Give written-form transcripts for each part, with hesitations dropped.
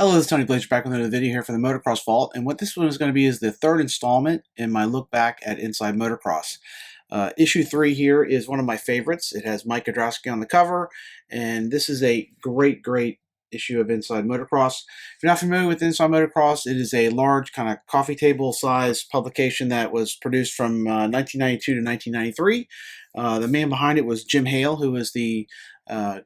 Hello, this is Tony Blazer back with another video here for the Motocross Vault, and what this one is going to be is the third installment in my look back at Inside Motocross. Issue 3 here is one of my favorites. It has Mike Kiedrowski on the cover, and this is a great issue of Inside Motocross. If you're not familiar with Inside Motocross, it is a large kind of coffee table size publication that was produced from 1992 to 1993. The man behind it was Jim Hale, who was the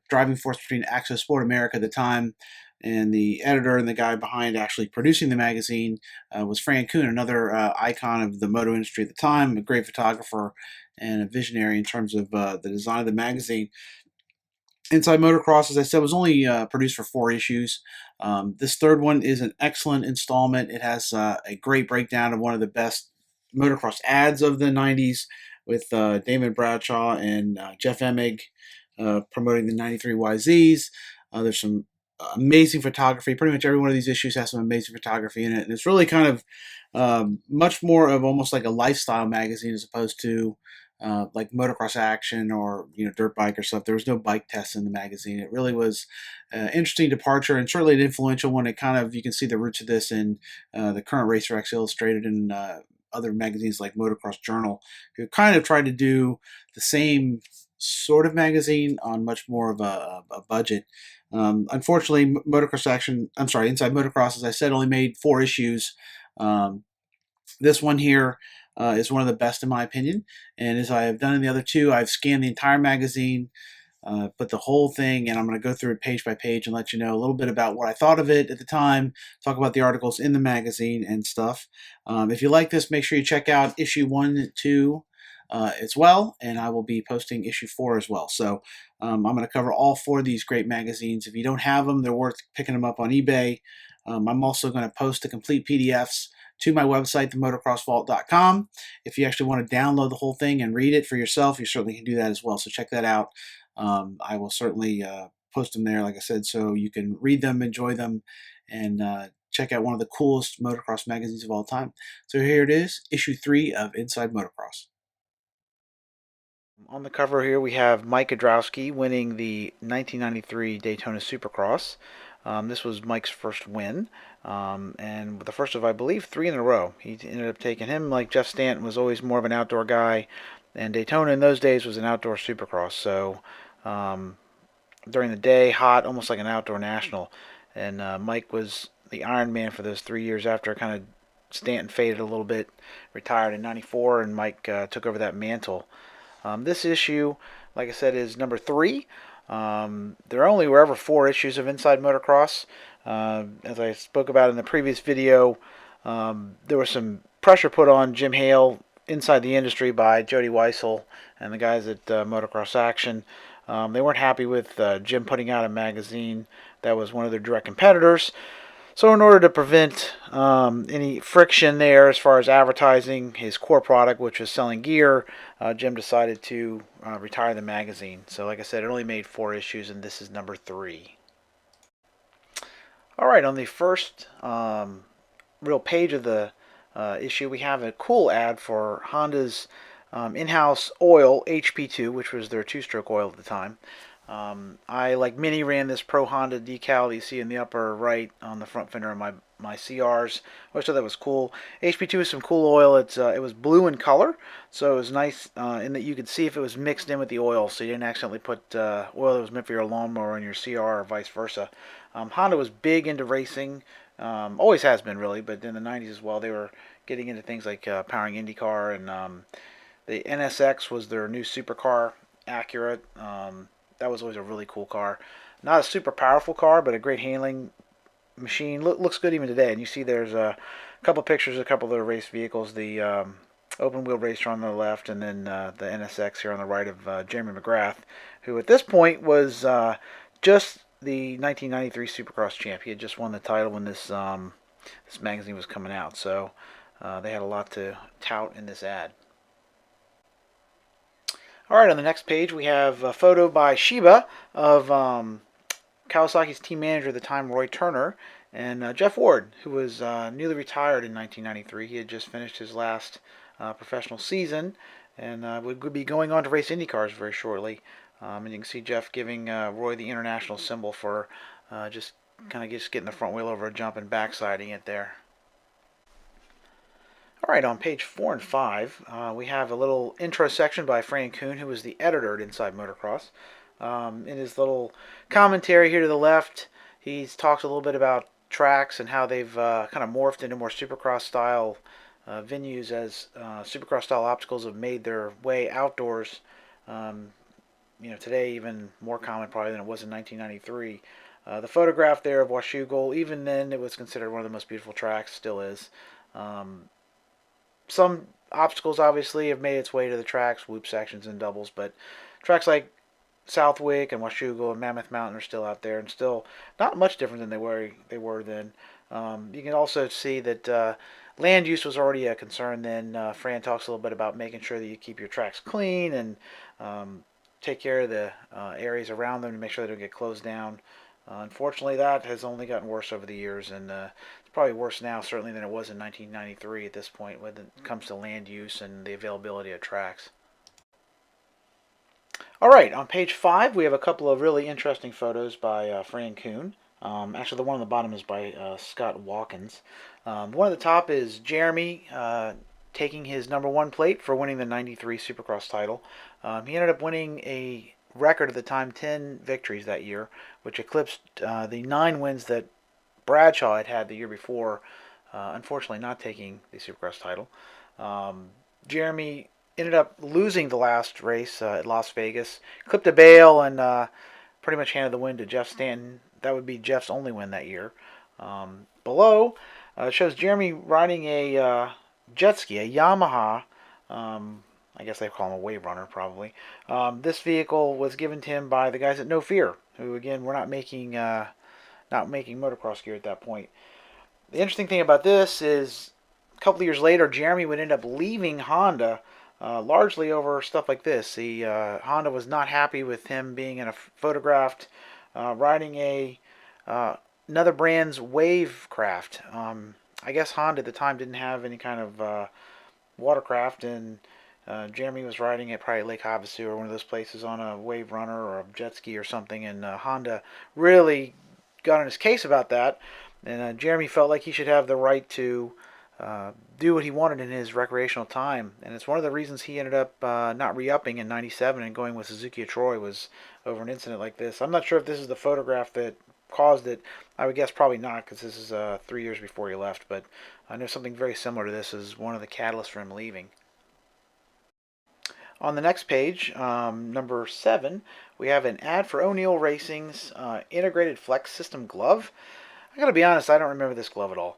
driving force between Axo Sport America at the time, and the editor and the guy behind actually producing the magazine was Fran Kuhn, another icon of the moto industry at the time, a great photographer and a visionary in terms of the design of the magazine. Inside Motocross, as I said, was only produced for 4 issues. This third one is an excellent installment. It has a great breakdown of one of the best motocross ads of the 90s with Damon Bradshaw and Jeff Emig promoting the 93 YZs. There's some amazing photography. Pretty much every one of these issues has some amazing photography in it, and it's really kind of much more of almost like a lifestyle magazine as opposed to like motocross action or dirt bike or stuff. There was no bike tests in the magazine. It really was an interesting departure, and certainly an influential one. It kind of, you can see the roots of this in the current Racer X Illustrated and other magazines like Motocross Journal, who kind of tried to do the same sort of magazine on much more of a budget. Unfortunately, Inside Motocross, as I said, only made 4 issues. This one here is one of the best in my opinion, and as I have done in the other 2, I've scanned the entire magazine, put the whole thing, and I'm going to go through it page by page and let you know a little bit about what I thought of it at the time, talk about the articles in the magazine and stuff. If you like this, make sure you check out issue 1 and 2 as well, and I will be posting issue 4 as well. So I'm going to cover all 4 of these great magazines. If you don't have them, they're worth picking them up on eBay. I'm also going to post the complete PDFs to my website, themotocrossvault.com. If you actually want to download the whole thing and read it for yourself, you certainly can do that as well. So check that out. I will certainly post them there, like I said, so you can read them, enjoy them, and check out one of the coolest motocross magazines of all time. So here it is, issue 3 of Inside Motocross. On the cover here we have Mike Kiedrowski winning the 1993 Daytona Supercross. This was Mike's first win, and the first of, I believe, 3 in a row. He ended up taking him, like Jeff Stanton, was always more of an outdoor guy, and Daytona in those days was an outdoor Supercross. So during the day, hot, almost like an outdoor national. And Mike was the Iron Man for those 3 years after kind of Stanton faded a little bit, retired in '94, and Mike took over that mantle. This issue, like I said, is number 3. There only were ever 4 issues of Inside Motocross. As I spoke about in the previous video, there was some pressure put on Jim Hale inside the industry by Jody Weissel and the guys at Motocross Action. They weren't happy with Jim putting out a magazine that was one of their direct competitors. So in order to prevent any friction there as far as advertising his core product, which was selling gear, Jim decided to retire the magazine. So like I said, it only made 4 issues, and this is number 3. All right, on the first real page of the issue, we have a cool ad for Honda's in-house oil, HP2, which was their 2-stroke oil at the time. I, like many, ran this Pro Honda decal that you see in the upper right on the front fender of my CRs. I always thought that was cool. HP2 is some cool oil. It was blue in color, so it was nice in that you could see if it was mixed in with the oil, so you didn't accidentally put oil that was meant for your lawnmower in your CR or vice versa. Honda was big into racing, always has been really, but in the 90s as well. They were getting into things like powering IndyCar, and the NSX was their new supercar, Accurate. That was always a really cool car. Not a super powerful car, but a great handling machine. Looks good even today. And you see there's a couple pictures of a couple of the race vehicles. The open wheel racer on the left, and then the NSX here on the right of Jeremy McGrath, who at this point was just the 1993 Supercross champ. He had just won the title when this magazine was coming out. So they had a lot to tout in this ad. Alright, on the next page we have a photo by Shiba of Kawasaki's team manager at the time, Roy Turner, and Jeff Ward, who was newly retired in 1993. He had just finished his last professional season and would be going on to race IndyCars very shortly. And you can see Jeff giving Roy the international symbol for just kind of just getting the front wheel over a jump and backsiding it there. All right, on page 4 and 5, we have a little intro section by Fran Kuhn, who was the editor at Inside Motocross. In his little commentary here to the left, he talks a little bit about tracks and how they've kind of morphed into more supercross style venues as supercross style obstacles have made their way outdoors. Today even more common probably than it was in 1993. The photograph there of Washougal, even then it was considered one of the most beautiful tracks, still is. Some obstacles obviously have made its way to the tracks, whoop sections and doubles, but tracks like Southwick and Washougal and Mammoth Mountain are still out there and still not much different than they were then. You can also see that land use was already a concern then. Fran talks a little bit about making sure that you keep your tracks clean and take care of the areas around them to make sure they don't get closed down. Unfortunately, that has only gotten worse over the years, and it's probably worse now certainly than it was in 1993 at this point when it comes to land use and the availability of tracks. All right, on page 5 we have a couple of really interesting photos by Fran Kuhn. Actually, the one on the bottom is by Scott Watkins. One at the top is Jeremy taking his #1 plate for winning the '93 Supercross title. He ended up winning a record at the time, 10 victories that year, which eclipsed the 9 wins that Bradshaw had the year before, unfortunately not taking the Supercross title. Jeremy ended up losing the last race at Las Vegas, clipped a bail, and pretty much handed the win to Jeff Stanton. That would be Jeff's only win that year. Below shows Jeremy riding a jet ski, a Yamaha. I guess they call him a wave runner, probably. This vehicle was given to him by the guys at No Fear, who again were not making motocross gear at that point. The interesting thing about this is, a couple of years later, Jeremy would end up leaving Honda, largely over stuff like this. Honda was not happy with him being in a photographed riding another brand's wave craft. I guess Honda at the time didn't have any kind of watercraft, and Jeremy was riding at probably Lake Havasu or one of those places on a wave runner or a jet ski or something, and Honda really got on his case about that, and Jeremy felt like he should have the right to do what he wanted in his recreational time, and it's one of the reasons he ended up not re-upping in '97 and going with Suzuki Troy was over an incident like this. I'm not sure if this is the photograph that caused it. I would guess probably not, because this is 3 years before he left, but I know something very similar to this is one of the catalysts for him leaving. On the next page, number 7, we have an ad for O'Neill Racing's integrated flex system glove. I gotta be honest, I don't remember this glove at all.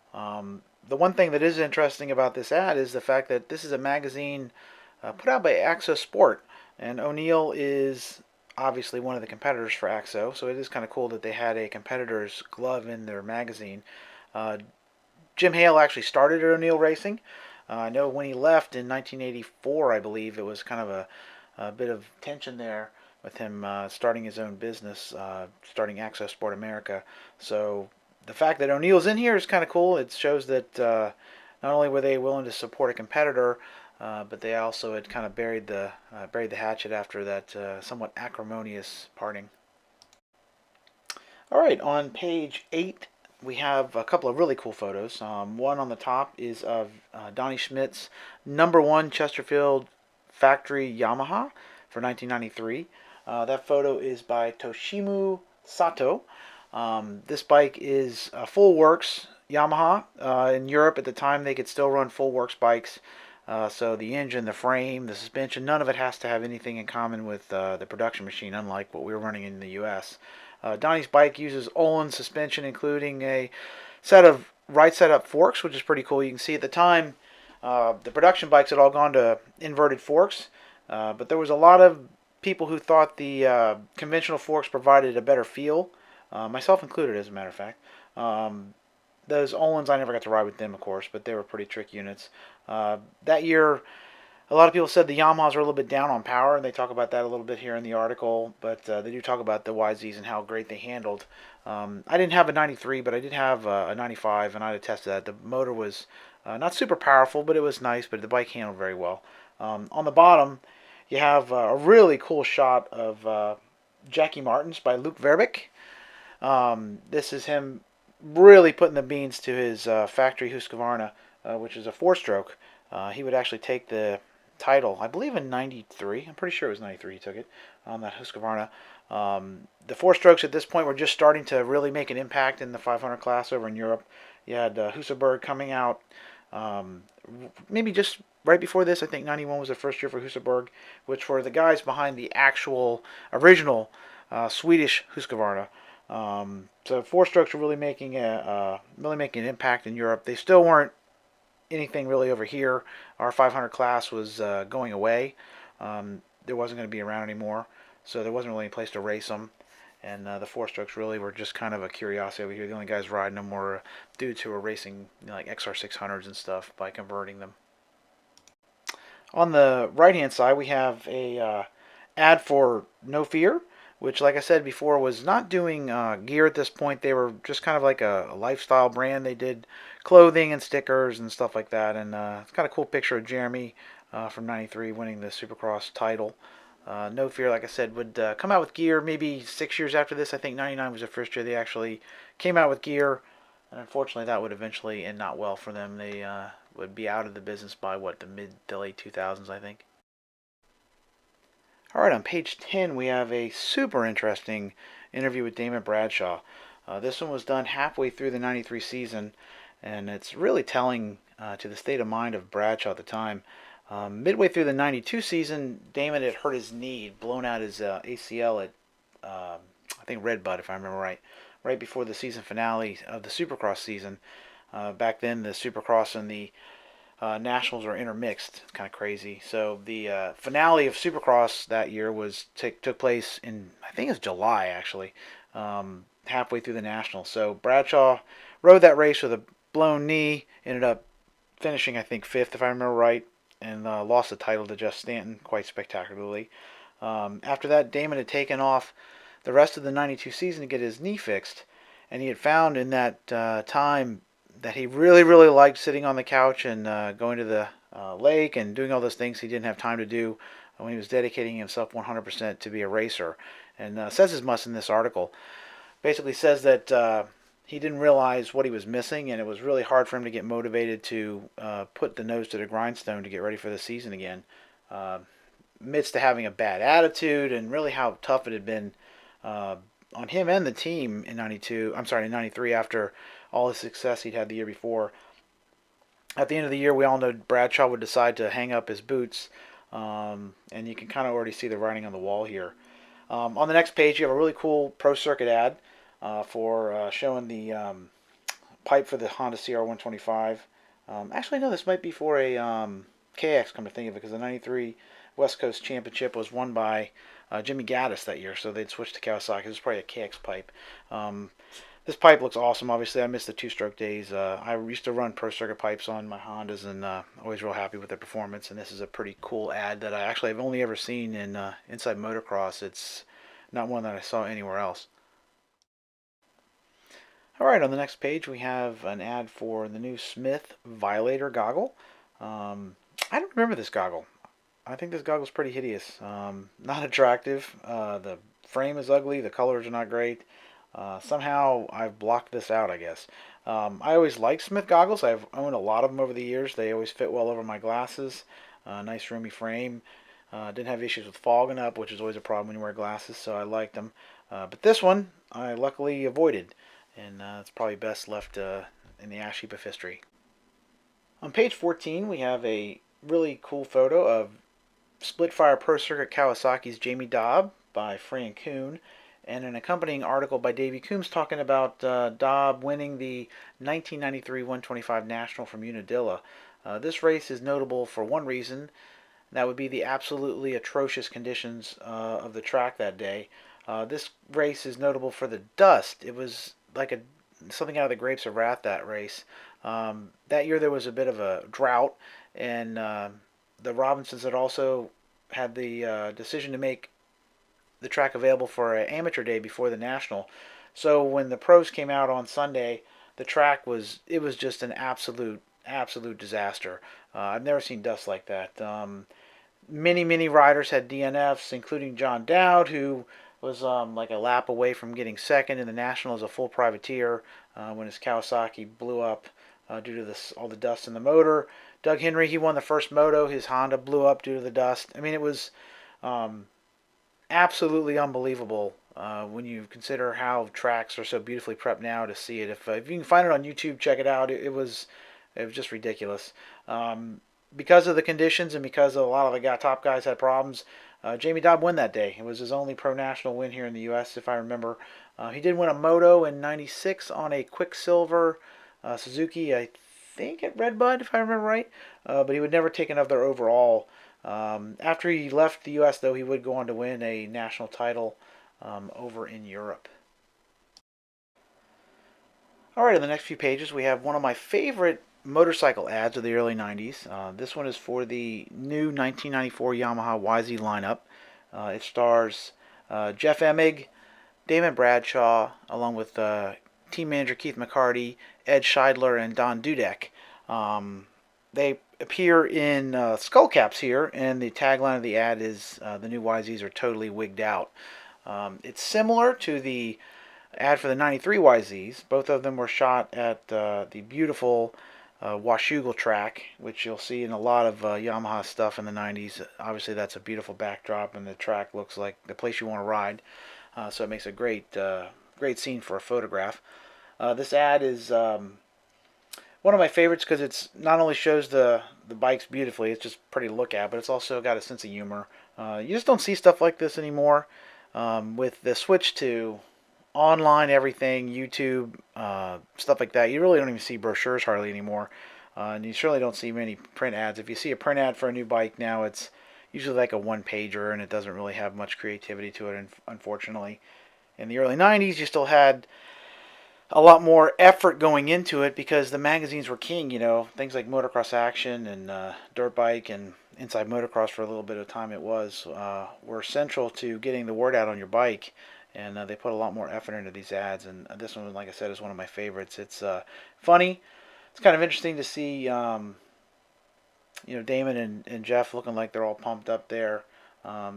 The one thing that is interesting about this ad is the fact that this is a magazine put out by Axo Sport, and O'Neill is obviously one of the competitors for Axo, so it is kind of cool that they had a competitor's glove in their magazine. Jim Hale actually started at O'Neill Racing. I know when he left in 1984, I believe, it was kind of a bit of tension there with him starting his own business, starting Axo Sport America. So the fact that O'Neill's in here is kind of cool. It shows that not only were they willing to support a competitor, but they also had kind of buried the hatchet after that somewhat acrimonious parting. All right, on page 8, we have a couple of really cool photos. One on the top is of Donnie Schmidt's #1 Chesterfield factory Yamaha for 1993. That photo is by Toshimu Sato. This bike is a full works Yamaha. In Europe at the time, they could still run full works bikes. So the engine, the frame, the suspension, none of it has to have anything in common with the production machine, unlike what we were running in the U.S. Donnie's bike uses Olin suspension, including a set of right setup forks, which is pretty cool. You can see at the time, the production bikes had all gone to inverted forks, but there was a lot of people who thought the conventional forks provided a better feel, myself included, as a matter of fact. Those Olins, I never got to ride with them, of course, but they were pretty trick units. That year, a lot of people said the Yamahas were a little bit down on power, and they talk about that a little bit here in the article, but they do talk about the YZs and how great they handled. I didn't have a 93, but I did have a 95, and I attested that. The motor was not super powerful, but it was nice, but the bike handled very well. On the bottom, you have a really cool shot of Jackie Martins by Luke Verbeek. This is him really putting the beans to his factory Husqvarna, which is a four-stroke. He would actually take the title, I believe, in '93. I'm pretty sure it was '93 he took it on that Husqvarna. The four-strokes at this point were just starting to really make an impact in the 500 class over in Europe. You had Husaberg coming out maybe just right before this. I think '91 was the first year for Husaberg, which were the guys behind the actual original Swedish Husqvarna. So four strokes were really making an impact in Europe. They still weren't anything really over here. Our 500 class was going away. There wasn't going to be around anymore, so there wasn't really any place to race them. And the four strokes really were just kind of a curiosity over here. The only guys riding them were dudes who were racing, you know, like XR600s and stuff by converting them. On the right hand side, we have a ad for No Fear, which, like I said before, was not doing gear at this point. They were just kind of like a lifestyle brand. They did clothing and stickers and stuff like that. And it's got a cool picture of Jeremy from '93 winning the Supercross title. No Fear, like I said, would come out with gear maybe 6 years after this. I think '99 was the first year they actually came out with gear. And unfortunately, that would eventually end not well for them. They would be out of the business by, what, the mid to late 2000s, I think. All right, on page 10, we have a super interesting interview with Damon Bradshaw. This one was done halfway through the '93 season, and it's really telling to the state of mind of Bradshaw at the time. Midway through the '92 season, Damon had hurt his knee, blown out his ACL at, I think, Red Bud, if I remember right before the season finale of the Supercross season. Back then, the Supercross and the Nationals were intermixed. It's kind of crazy. So the finale of Supercross that year took place in, I think it's July actually, halfway through the Nationals. So Bradshaw rode that race with a blown knee, ended up finishing, I think, fifth if I remember right, and lost the title to Jeff Stanton quite spectacularly. After that, Damon had taken off the rest of the '92 season to get his knee fixed, and he had found in that time that he really, really liked sitting on the couch and going to the lake and doing all those things he didn't have time to do when he was dedicating himself 100% to be a racer. And says as much in this article. Basically says that he didn't realize what he was missing, and it was really hard for him to get motivated to put the nose to the grindstone to get ready for the season again. Amidst to having a bad attitude and really how tough it had been on him and the team in '93 after all the success he'd had the year before. At the end of the year, we all know Bradshaw would decide to hang up his boots, and you can kind of already see the writing on the wall here. On the next page, you have a really cool Pro Circuit ad for showing the pipe for the Honda CR125. Actually, no, this might be for a KX, come to think of it, because the '93 West Coast Championship was won by Jimmy Gaddis that year, so they'd switched to Kawasaki. It was probably a KX pipe. This pipe looks awesome. Obviously, I missed the two-stroke days. I used to run Pro Circuit pipes on my Hondas, and always real happy with their performance. And this is a pretty cool ad that I actually have only ever seen in Inside Motocross. It's not one that I saw anywhere else. All right, on the next page, we have an ad for the new Smith Violator goggle. I don't remember this goggle. I think this goggle's pretty hideous. Not attractive. The frame is ugly. The colors are not great. Somehow I've blocked this out, I guess. I always liked Smith goggles. I've owned a lot of them over the years. They always fit well over my glasses. Nice roomy frame. Didn't have issues with fogging up, which is always a problem when you wear glasses, so I liked them. But this one I luckily avoided, and it's probably best left in the ash heap of history. On page 14, we have a really cool photo of Split Fire Pro Circuit Kawasaki's Jamie Dobb by Fran Kuhn, and an accompanying article by Davey Coombs talking about Dobb winning the 1993 125 National from Unadilla. This race is notable for one reason. That would be the absolutely atrocious conditions of the track that day. This race is notable for the dust. It was like something out of the Grapes of Wrath, that race. That year there was a bit of a drought, and the Robinsons had also had the decision to make the track available for an amateur day before the National. So when the pros came out on Sunday, the track was just an absolute disaster. I've never seen dust like that. Many riders had DNFs, including John Dowd, who was like a lap away from getting second in the National as a full privateer when his Kawasaki blew up due to all the dust in the motor. Doug Henry, he won the first moto. His Honda blew up due to the dust. I mean, it was um, absolutely unbelievable when you consider how tracks are so beautifully prepped now to see it. If you can find it on YouTube, check it out. It was just ridiculous. Because of the conditions and because a lot of the top guys had problems, Jamie Dodd won that day. It was his only pro national win here in the U.S., if I remember. He did win a moto in '96 on a Quicksilver Suzuki, I think at Redbud, if I remember right. But he would never take another overall. After he left the U.S., though, he would go on to win a national title over in Europe. All right, in the next few pages, we have one of my favorite motorcycle ads of the early 90s. This one is for the new 1994 Yamaha YZ lineup. It stars Jeff Emig, Damon Bradshaw, along with team manager Keith McCarty, Ed Scheidler, and Don Dudek. They appear in skull caps here, and the tagline of the ad is the new YZs are totally wigged out. It's similar to the ad for the 93 YZs. Both of them were shot at the beautiful Washougal track, which you'll see in a lot of Yamaha stuff in the 90s. Obviously, that's a beautiful backdrop, and the track looks like the place you want to ride. So it makes a great scene for a photograph. This ad is one of my favorites because it's not only shows the bikes beautifully, it's just pretty to look at, but it's also got a sense of humor. You just don't see stuff like this anymore. With the switch to online everything, YouTube, stuff like that, you really don't even see brochures hardly anymore. And you certainly don't see many print ads. If you see a print ad for a new bike now, it's usually like a one-pager, and it doesn't really have much creativity to it, unfortunately. In the early 90s, you still had a lot more effort going into it because the magazines were king. Things like Motocross Action and Dirt Bike and Inside Motocross for a little bit of time were central to getting the word out on your bike, and they put a lot more effort into these ads. And this one, like I said, is one of my favorites. It's funny. It's kind of interesting to see, Damon and Jeff looking like they're all pumped up there.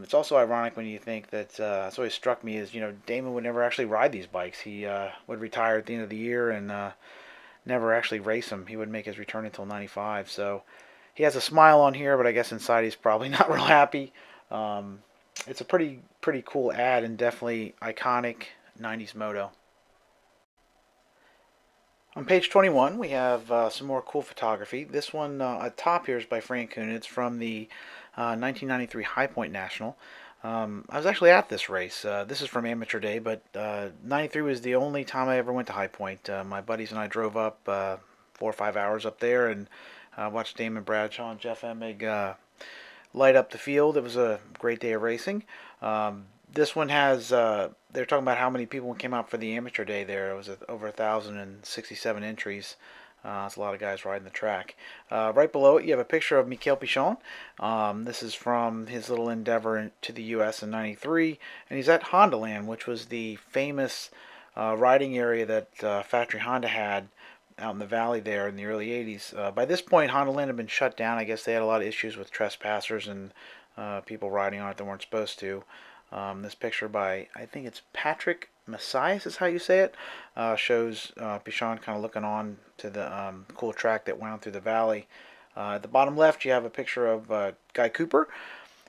It's also ironic when you think that it's always struck me as Damon would never actually ride these bikes. He would retire at the end of the year and never actually race them. He wouldn't make his return until '95. So he has a smile on here, but I guess inside he's probably not real happy. It's a pretty cool ad and definitely iconic '90s moto. On page 21, we have some more cool photography. This one at top here is by Fran Kuhn. It's from the 1993 High Point National. I was actually at this race. This is from Amateur Day, but '93 was the only time I ever went to High Point. My buddies and I drove up 4 or 5 hours up there and watched Damon Bradshaw and Jeff Emig light up the field. It was a great day of racing. This one has, they're talking about how many people came out for the amateur day there. It was over 1,067 entries. That's a lot of guys riding the track. Right below it, you have a picture of Michael Pichon. This is from his little endeavor to the U.S. in '93, and he's at Honda Land, which was the famous riding area that Factory Honda had out in the valley there in the early '80s. By this point, Honda Land had been shut down. I guess they had a lot of issues with trespassers and people riding on it that weren't supposed to. This picture by, I think it's Patrick Messias is how you say it, shows Pichon kind of looking on to the cool track that wound through the valley. At the bottom left, you have a picture of Guy Cooper,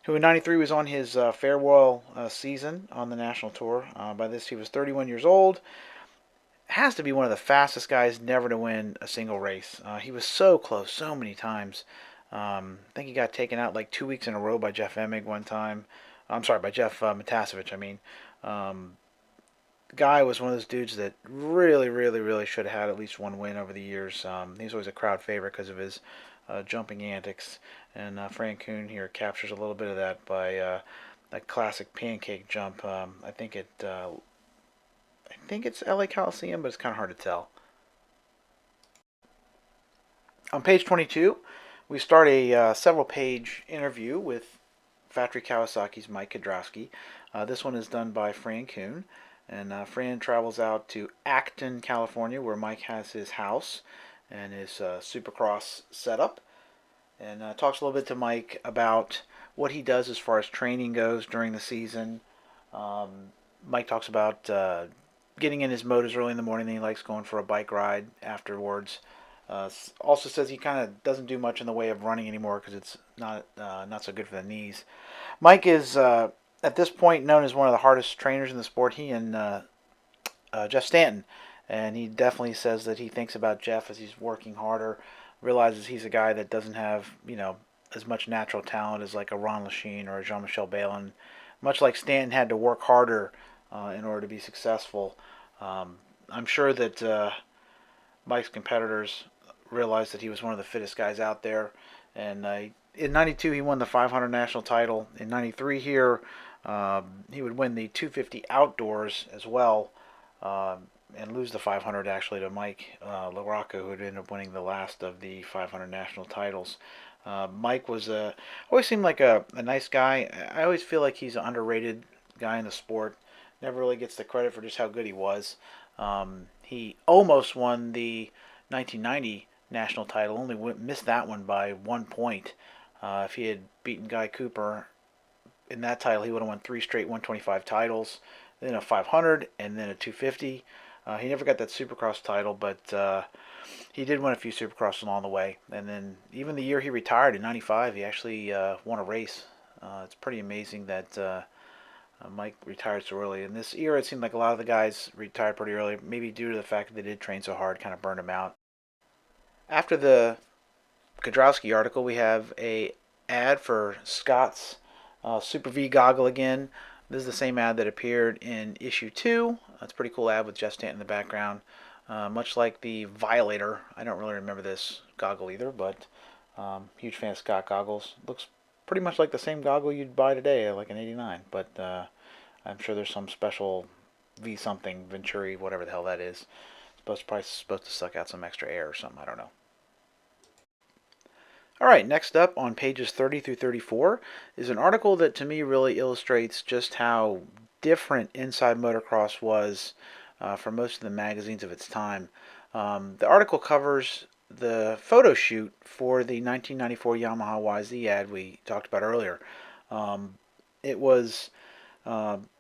who in '93 was on his farewell season on the national tour. By this, he was 31 years old. Has to be one of the fastest guys never to win a single race. He was so close so many times. I think he got taken out like 2 weeks in a row by Jeff Emig one time. I'm sorry, by Jeff Matasevich, I mean. Guy was one of those dudes that really should have had at least one win over the years. He's always a crowd favorite because of his jumping antics. And Fran Kuhn here captures a little bit of that by that classic pancake jump. I think it's LA Coliseum, but it's kind of hard to tell. On page 22, we start a several-page interview with Factory Kawasaki's Mike Kiedrowski. This one is done by Fran Kuhn, and Fran travels out to Acton, California, where Mike has his house and his Supercross setup, and talks a little bit to Mike about what he does as far as training goes during the season, Mike talks about getting in his motors early in the morning, then he likes going for a bike ride afterwards. Also says he kind of doesn't do much in the way of running anymore because it's not so good for the knees. Mike is at this point known as one of the hardest trainers in the sport. He and Jeff Stanton, and he definitely says that he thinks about Jeff as he's working harder. Realizes he's a guy that doesn't have as much natural talent as like a Ron Lachine or a Jean-Michel Balin. Much like Stanton had to work harder in order to be successful. I'm sure that Mike's competitors realized that he was one of the fittest guys out there. And in '92, he won the 500 national title. In '93 here, he would win the 250 outdoors as well, and lose the 500 actually to Mike LaRocca, who would end up winning the last of the 500 national titles. Mike was always seemed like a nice guy. I always feel like he's an underrated guy in the sport. Never really gets the credit for just how good he was. He almost won the 1990 national title, only missed that one by 1 point. If he had beaten Guy Cooper in that title, he would have won 3 straight 125 titles, then a 500, and then a 250. He never got that Supercross title, but he did win a few Supercross along the way. And then even the year he retired in '95, he actually won a race. It's pretty amazing that Mike retired so early. In this era, it seemed like a lot of the guys retired pretty early, maybe due to the fact that they did train so hard, kind of burned them out. After the Kiedrowski article, we have a ad for Scott's Super V goggle again. This is the same ad that appeared in issue 2. It's a pretty cool ad with Jeff Stanton in the background. Much like the Violator. I don't really remember this goggle either, but huge fan of Scott goggles. Looks pretty much like the same goggle you'd buy today, like an '89, but I'm sure there's some special V something, Venturi, whatever the hell that is. Probably supposed to suck out some extra air or something, I don't know. Alright, next up on pages 30 through 34 is an article that to me really illustrates just how different Inside Motocross was for most of the magazines of its time. The article covers the photo shoot for the 1994 Yamaha YZ ad we talked about earlier. It was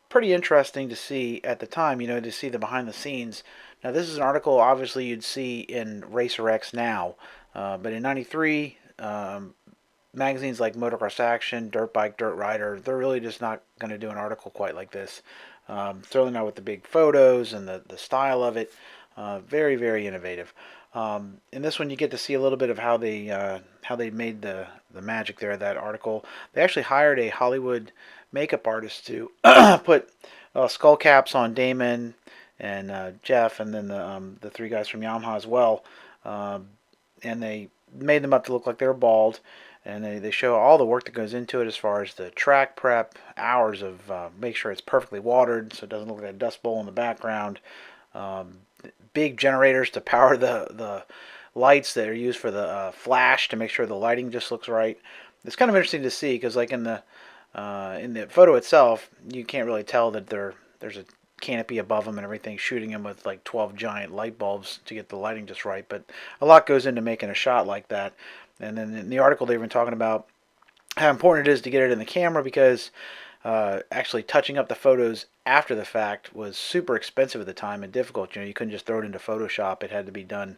pretty interesting to see at the time, to see the behind the scenes. Now, this is an article obviously you'd see in Racer X now, but in '93, magazines like Motocross Action, Dirt Bike, Dirt Rider, they're really just not going to do an article quite like this. Certainly not with the big photos and the style of it. Very, very innovative. In this one, you get to see a little bit of how they made the magic there. That article, they actually hired a Hollywood makeup artist to put skull caps on Damon and Jeff, and then the three guys from Yamaha as well. And they made them up to look like they were bald. And they show all the work that goes into it as far as the track prep, hours of make sure it's perfectly watered so it doesn't look like a dust bowl in the background. Big generators to power the lights that are used for the flash to make sure the lighting just looks right. It's kind of interesting to see because like in the photo itself, you can't really tell that there's a canopy above them and everything shooting them with like 12 giant light bulbs to get the lighting just right. But a lot goes into making a shot like that. And then in the article they've been talking about how important it is to get it in the camera because actually touching up the photos after the fact was super expensive at the time and difficult. You couldn't just throw it into Photoshop. It had to be done,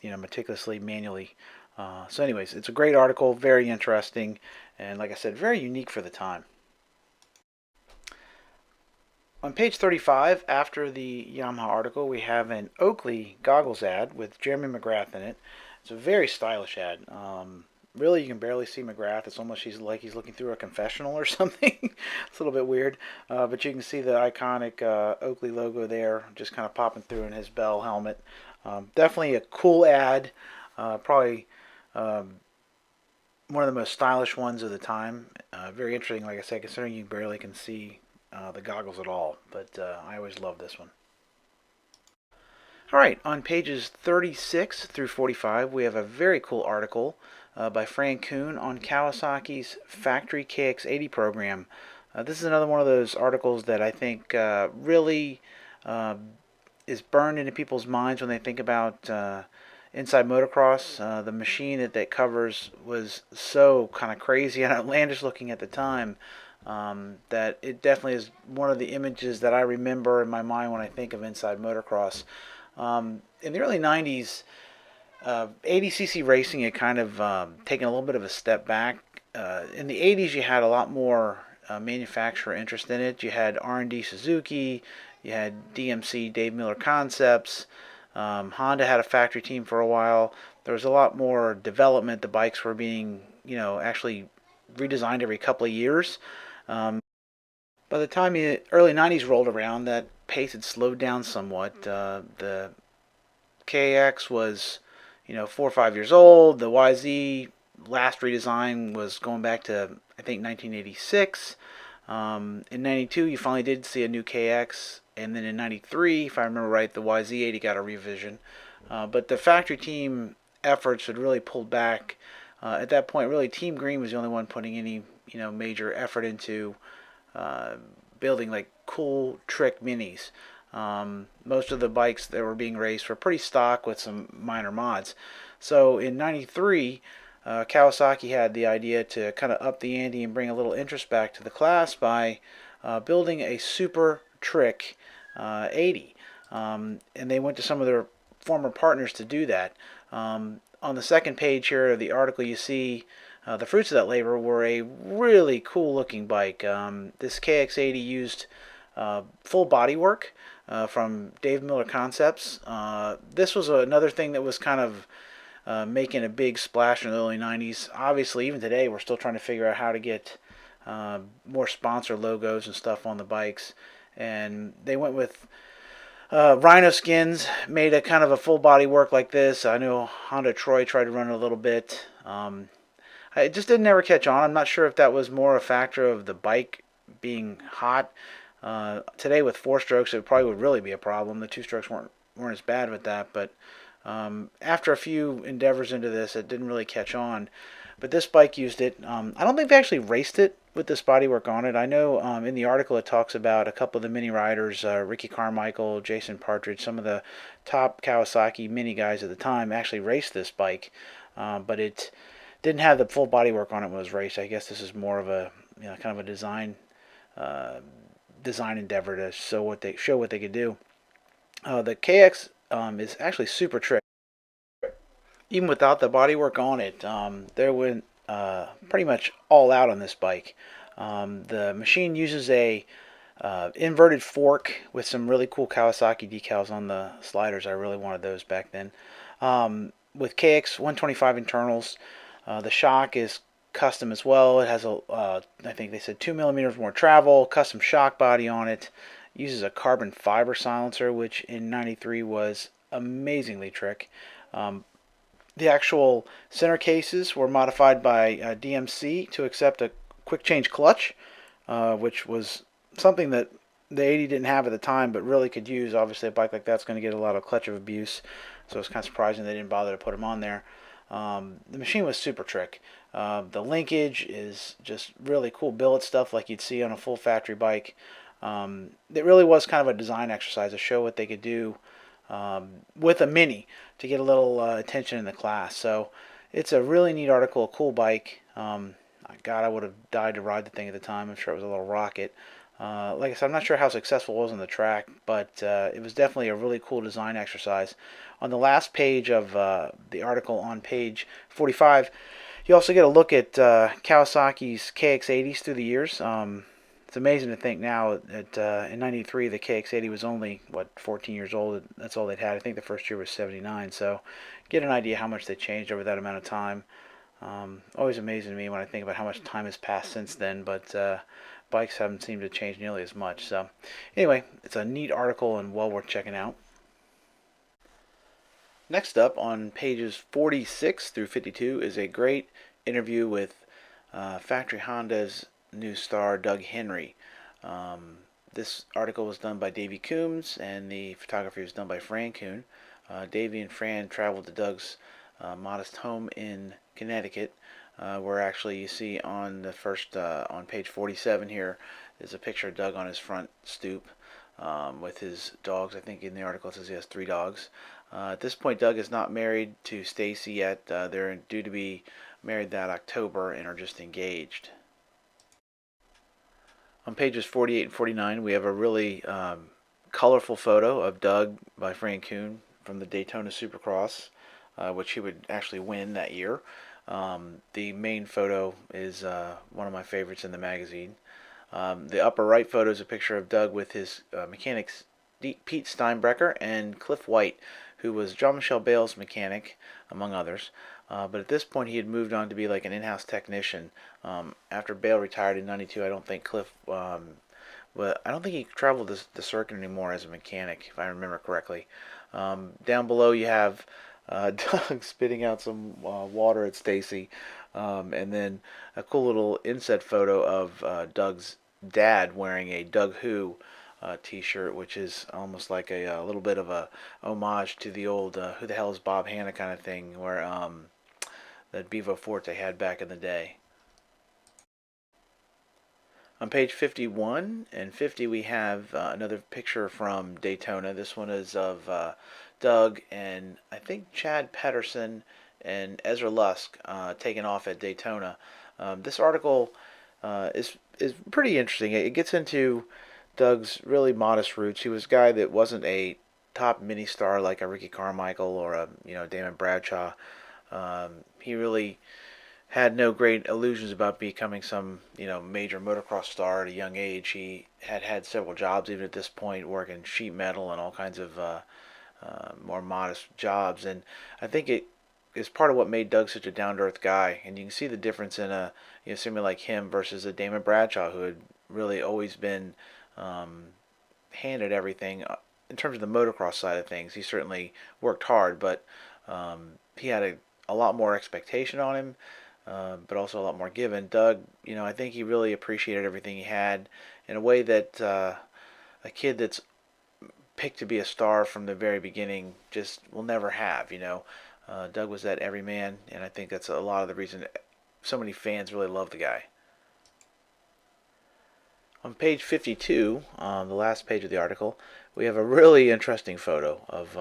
meticulously, manually. So anyways, it's a great article, very interesting, and like I said, very unique for the time. On page 35, after the Yamaha article, we have an Oakley goggles ad with Jeremy McGrath in it. It's a very stylish ad. Really, you can barely see McGrath. It's almost like he's looking through a confessional or something. It's a little bit weird. But you can see the iconic Oakley logo there just kind of popping through in his Bell helmet. Definitely a cool ad. Probably one of the most stylish ones of the time. Very interesting, like I said, considering you barely can see the goggles at all. But I always love this one. Alright, on pages 36 through 45, we have a very cool article by Fran Kuhn on Kawasaki's factory KX80 program. This is another one of those articles that I think really is burned into people's minds when they think about Inside Motocross. The machine that covers was so kind of crazy and outlandish looking at the time. that it definitely is one of the images that I remember in my mind when I think of Inside Motocross. In the early 90s, 80cc racing had kind of taken a little bit of a step back. In the 80s, you had a lot more manufacturer interest in it. You had R&D Suzuki, you had DMC, Dave Miller Concepts. Honda had a factory team for a while. There was a lot more development. The bikes were being, actually redesigned every couple of years. Um, by the time the early 90s rolled around, that pace had slowed down somewhat. The KX was, 4 or 5 years old. The YZ last redesign was going back to, I think, 1986. In 92, you finally did see a new KX. And then in 93, if I remember right, the YZ80 got a revision. But the factory team efforts had really pulled back. At that point, really, Team Green was the only one putting any, major effort into uh, building like cool trick minis. Most of the bikes that were being raced were pretty stock with some minor mods. So in 93, Kawasaki had the idea to kind of up the ante and bring a little interest back to the class by building a super trick 80. And they went to some of their former partners to do that. On the second page here of the article, you see the fruits of that labor were a really cool looking bike. This KX80 used full body work from Dave Miller Concepts. This was another thing that was kind of making a big splash in the early 90s. Obviously, even today, we're still trying to figure out how to get more sponsor logos and stuff on the bikes. And they went with rhino skins, made a kind of a full body work like this. I know Honda Troy tried to run it a little bit. It just didn't ever catch on. I'm not sure if that was more a factor of the bike being hot. Today with 4 strokes, it probably would really be a problem. The 2 strokes weren't as bad with that, but after a few endeavors into this, it didn't really catch on. But this bike used it. I don't think they actually raced it with this bodywork on it. I know in the article it talks about a couple of the mini riders, Ricky Carmichael, Jason Partridge, some of the top Kawasaki mini guys at the time actually raced this bike, but it didn't have the full bodywork on it when it was raced. I guess this is more of a kind of a uh, design endeavor to show what they could do. The KX is actually super trick. Even without the bodywork on it, they went pretty much all out on this bike. The machine uses a inverted fork with some really cool Kawasaki decals on the sliders. I really wanted those back then. With KX 125 internals, the shock is custom as well. It has I think they said 2 millimeters more travel, custom shock body on it. Uses a carbon fiber silencer, which in '93 was amazingly trick. Um, the actual center cases were modified by DMC to accept a quick change clutch, which was something that the 80 didn't have at the time, but really could use. Obviously, a bike like that's going to get a lot of clutch of abuse, so it's kind of surprising they didn't bother to put them on there. The machine was super trick. The linkage is just really cool billet stuff like you'd see on a full factory bike. It really was kind of a design exercise to show what they could do with a mini to get a little attention in the class. So it's a really neat article, a cool bike. God, I would have died to ride the thing at the time. I'm sure it was a little rocket. Like I said, I'm not sure how successful it was on the track, but it was definitely a really cool design exercise. On the last page of the article on page 45, you also get a look at Kawasaki's KX80s through the years. It's amazing to think now that in '93 the KX80 was only 14 years old. That's all they'd had. I think the first year was '79. So get an idea how much they changed over that amount of time. Always amazing to me when I think about how much time has passed since then. But bikes haven't seemed to change nearly as much. So anyway, it's a neat article and well worth checking out. Next up on pages 46 through 52 is a great interview with Factory Honda's new star, Doug Henry. This article was done by Davey Coombs, and the photography was done by Fran Kuhn. Davey and Fran traveled to Doug's modest home in Connecticut, where actually you see on the first, on page 47 here, is a picture of Doug on his front stoop with his dogs. I think in the article it says he has 3 dogs. At this point, Doug is not married to Stacy yet. They're due to be married that October and are just engaged. On pages 48 and 49, we have a really colorful photo of Doug by Fran Kuhn from the Daytona Supercross, which he would actually win that year. The main photo is one of my favorites in the magazine. The upper right photo is a picture of Doug with his mechanics Pete Steinbrecher and Cliff White, who was Jean-Michel Bale's mechanic, among others. But at this point, he had moved on to be like an in-house technician. After Bale retired in '92, I don't think Cliff, well, I don't think he traveled the circuit anymore as a mechanic, if I remember correctly. Down below, you have Doug spitting out some water at Stacy, and then a cool little inset photo of Doug's dad wearing a Doug Who T-shirt, which is almost like a little bit of a homage to the old "Who the hell is Bob Hanna" kind of thing, where that Bevo Forte had back in the day. On page 51 and 50, we have another picture from Daytona. This one is of Doug and I think Chad Pedersen and Ezra Lusk taking off at Daytona. This article is pretty interesting. It gets into Doug's really modest roots. He was a guy that wasn't a top mini star like a Ricky Carmichael or a Damon Bradshaw. He really had no great illusions about becoming some major motocross star at a young age. He had had several jobs even at this point, working sheet metal and all kinds of more modest jobs. And I think it is part of what made Doug such a down-to-earth guy. And you can see the difference in somebody like him versus a Damon Bradshaw, who had really always been handed everything in terms of the motocross side of things. He certainly worked hard, but he had a lot more expectation on him, but also a lot more given. Doug, I think he really appreciated everything he had in a way that a kid that's picked to be a star from the very beginning just will never have. Doug was that everyman, and I think that's a lot of the reason so many fans really love the guy. On page 52, on the last page of the article, we have a really interesting photo of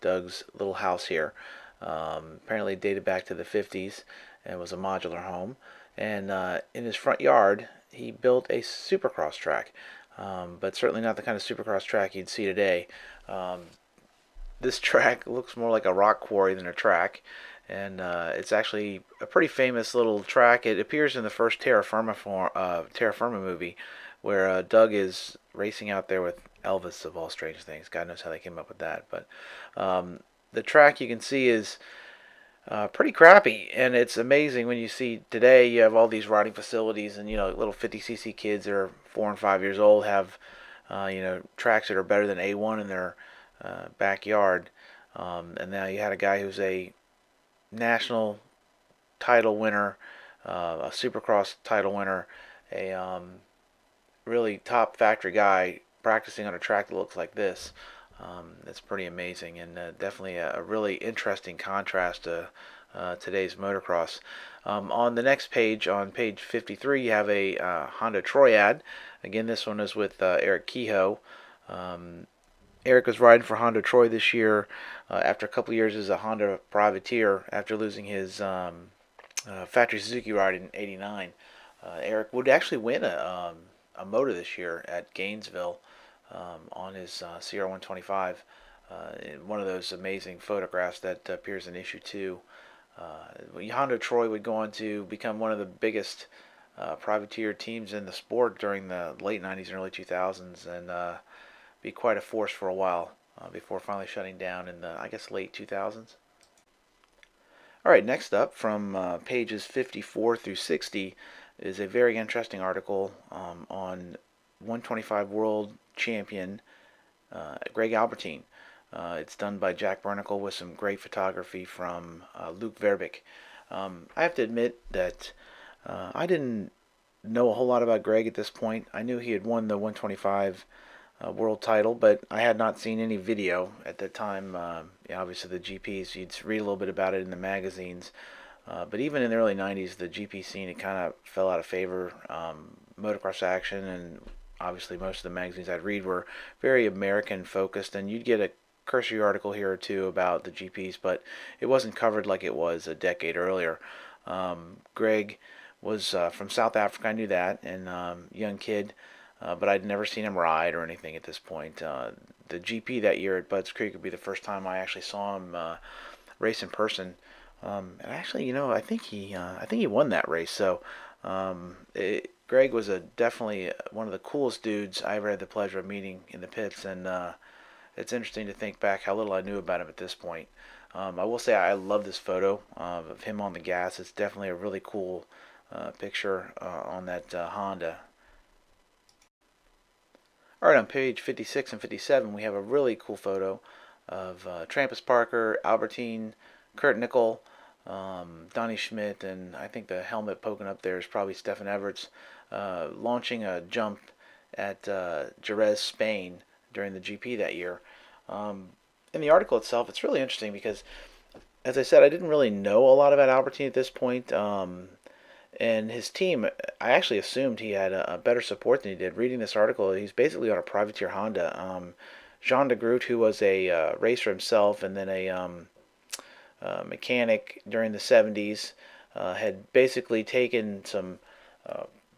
Doug's little house here. Apparently dated back to the 50s and was a modular home. And in his front yard, he built a supercross track, but certainly not the kind of supercross track you'd see today. This track looks more like a rock quarry than a track, and it's actually a pretty famous little track. It appears in the first Terra Firma movie, where Doug is racing out there with Elvis, of all strange things. God knows how they came up with that. But the track you can see is pretty crappy, and it's amazing when you see today you have all these riding facilities, and little 50cc kids that are 4 and 5 years old have tracks that are better than A1 in their backyard. And now you had a guy who's a national title winner, a supercross title winner, a really top factory guy practicing on a track that looks like this. It's pretty amazing, and definitely a really interesting contrast to today's motocross. On the next page, on page 53, you have a Honda Troy ad. Again, this one is with Eric Kehoe. Eric was riding for Honda Troy this year after a couple years as a Honda privateer after losing his factory Suzuki ride in '89. Eric would actually win a moto this year at Gainesville on his CR125. One of those amazing photographs that appears in issue 2. Honda Troy would go on to become one of the biggest privateer teams in the sport during the late '90s and early 2000s, and be quite a force for a while before finally shutting down in the, I guess, late 2000s. All right, next up from pages 54 through 60 is a very interesting article on 125 world champion Greg Albertyn. It's done by Jack Bernicle with some great photography from Luke Verbeek. I have to admit that I didn't know a whole lot about Greg at this point. I knew he had won the 125 world title, but I had not seen any video at the time. Obviously the GPs, you'd read a little bit about it in the magazines, but even in the early 90s, the GP scene, it kind of fell out of favor. Motocross action, and obviously most of the magazines I'd read were very American focused, and you'd get a cursory article here or two about the GPs, but it wasn't covered like it was a decade earlier. Greg was from South Africa, I knew that, and young kid, but I'd never seen him ride or anything at this point. The GP that year at Budds Creek would be the first time I actually saw him race in person. And actually, I think he won that race. So Greg was definitely one of the coolest dudes I ever had the pleasure of meeting in the pits, and it's interesting to think back how little I knew about him at this point. I will say I love this photo of him on the gas. It's definitely a really cool picture on that Honda. All right, on page 56 and 57, we have a really cool photo of Trampus Parker, Albertyn, Kurt Nickel, Donnie Schmidt, and I think the helmet poking up there is probably Stefan Everts, launching a jump at Jerez, Spain during the GP that year. In the article itself, it's really interesting because, as I said, I didn't really know a lot about Albertyn at this point. And his team, I actually assumed he had a better support than he did. Reading this article, he's basically on a privateer Honda. Jean de Groot, who was a racer himself and then a mechanic during the 70s, had basically taken some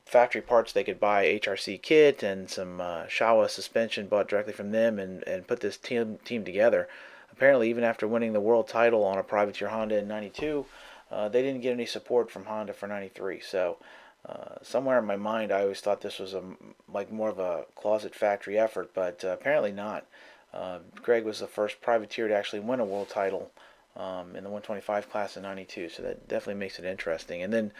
factory parts they could buy, HRC kit and some Shawa suspension bought directly from them, and put this team together. Apparently, even after winning the world title on a privateer Honda in '92, they didn't get any support from Honda for '93. So somewhere in my mind, I always thought this was like more of a closet factory effort, but apparently not. Greg was the first privateer to actually win a world title in the 125 class in '92, so that definitely makes it interesting. And then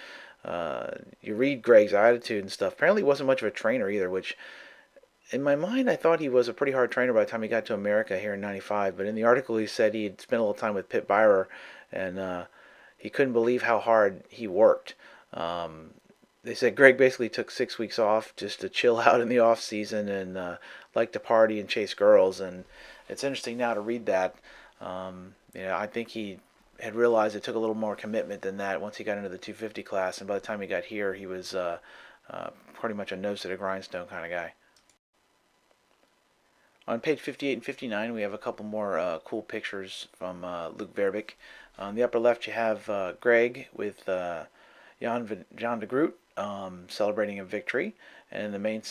you read Greg's attitude and stuff. Apparently, he wasn't much of a trainer either, which in my mind, I thought he was a pretty hard trainer by the time he got to America here in '95. But in the article, he said he had spent a little time with Pit Byrer, and he couldn't believe how hard he worked. They said Greg basically took 6 weeks off just to chill out in the off season and liked to party and chase girls. And it's interesting now to read that. I think he had realized it took a little more commitment than that once he got into the 250 class. And by the time he got here, he was pretty much a nose to the grindstone kind of guy. On page 58 and 59, we have a couple more cool pictures from Luke Verbeek. On the upper left, you have Greg with Jan de Groot celebrating a victory. And in the main